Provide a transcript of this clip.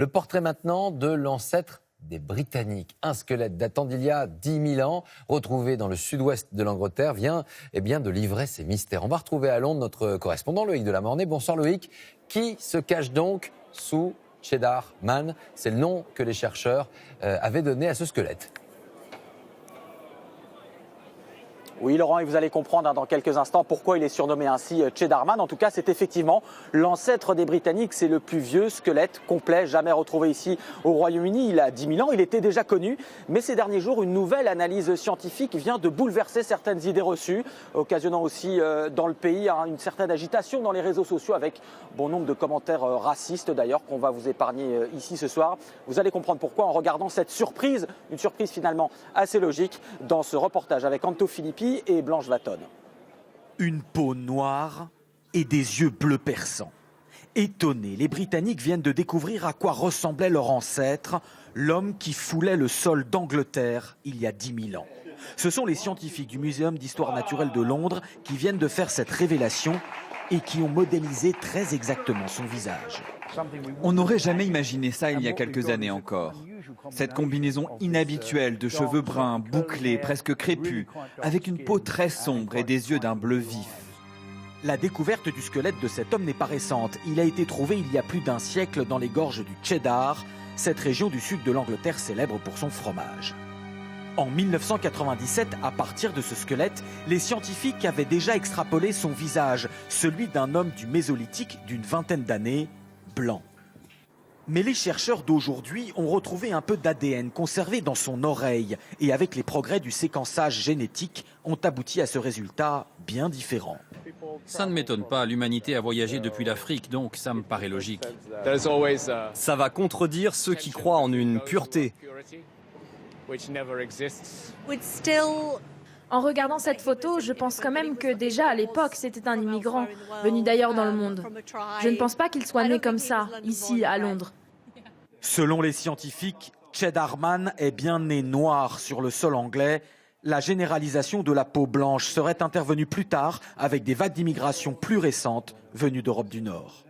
Le portrait maintenant de l'ancêtre des Britanniques. Un squelette datant d'il y a 10 000 ans, retrouvé dans le sud-ouest de l'Angleterre, vient de livrer ses mystères. On va retrouver à Londres notre correspondant Loïc Delamornay. Bonsoir Loïc. Qui se cache donc sous Cheddar Man? C'est le nom que les chercheurs avaient donné à ce squelette. Oui, Laurent, et vous allez comprendre dans quelques instants pourquoi il est surnommé ainsi Cheddar Man. En tout cas, c'est effectivement l'ancêtre des Britanniques. C'est le plus vieux squelette complet jamais retrouvé ici au Royaume-Uni. Il a 10 000 ans, il était déjà connu. Mais ces derniers jours, une nouvelle analyse scientifique vient de bouleverser certaines idées reçues, occasionnant aussi dans le pays une certaine agitation dans les réseaux sociaux avec bon nombre de commentaires racistes d'ailleurs qu'on va vous épargner ici ce soir. Vous allez comprendre pourquoi en regardant cette surprise, une surprise finalement assez logique dans ce reportage avec Anto Filippi et Blanche Vatone. Une peau noire et des yeux bleus perçants. Étonnés, les Britanniques viennent de découvrir à quoi ressemblait leur ancêtre, l'homme qui foulait le sol d'Angleterre il y a 10 000 ans. Ce sont les scientifiques du Muséum d'histoire naturelle de Londres qui viennent de faire cette révélation et qui ont modélisé très exactement son visage. On n'aurait jamais imaginé ça il y a quelques années encore. Cette combinaison inhabituelle de cheveux bruns, bouclés, presque crépus, avec une peau très sombre et des yeux d'un bleu vif. La découverte du squelette de cet homme n'est pas récente. Il a été trouvé il y a plus d'un siècle dans les gorges du Cheddar, cette région du sud de l'Angleterre célèbre pour son fromage. En 1997, à partir de ce squelette, les scientifiques avaient déjà extrapolé son visage, celui d'un homme du Mésolithique d'une vingtaine d'années, blanc. Mais les chercheurs d'aujourd'hui ont retrouvé un peu d'ADN conservé dans son oreille et avec les progrès du séquençage génétique ont abouti à ce résultat bien différent. Ça ne m'étonne pas, l'humanité a voyagé depuis l'Afrique, donc ça me paraît logique. Ça va contredire ceux qui croient en une pureté. En regardant cette photo, je pense quand même que déjà à l'époque, c'était un immigrant, venu d'ailleurs dans le monde. Je ne pense pas qu'il soit né comme ça, ici à Londres. Selon les scientifiques, Cheddar Man est bien né noir sur le sol anglais. La généralisation de la peau blanche serait intervenue plus tard avec des vagues d'immigration plus récentes venues d'Europe du Nord.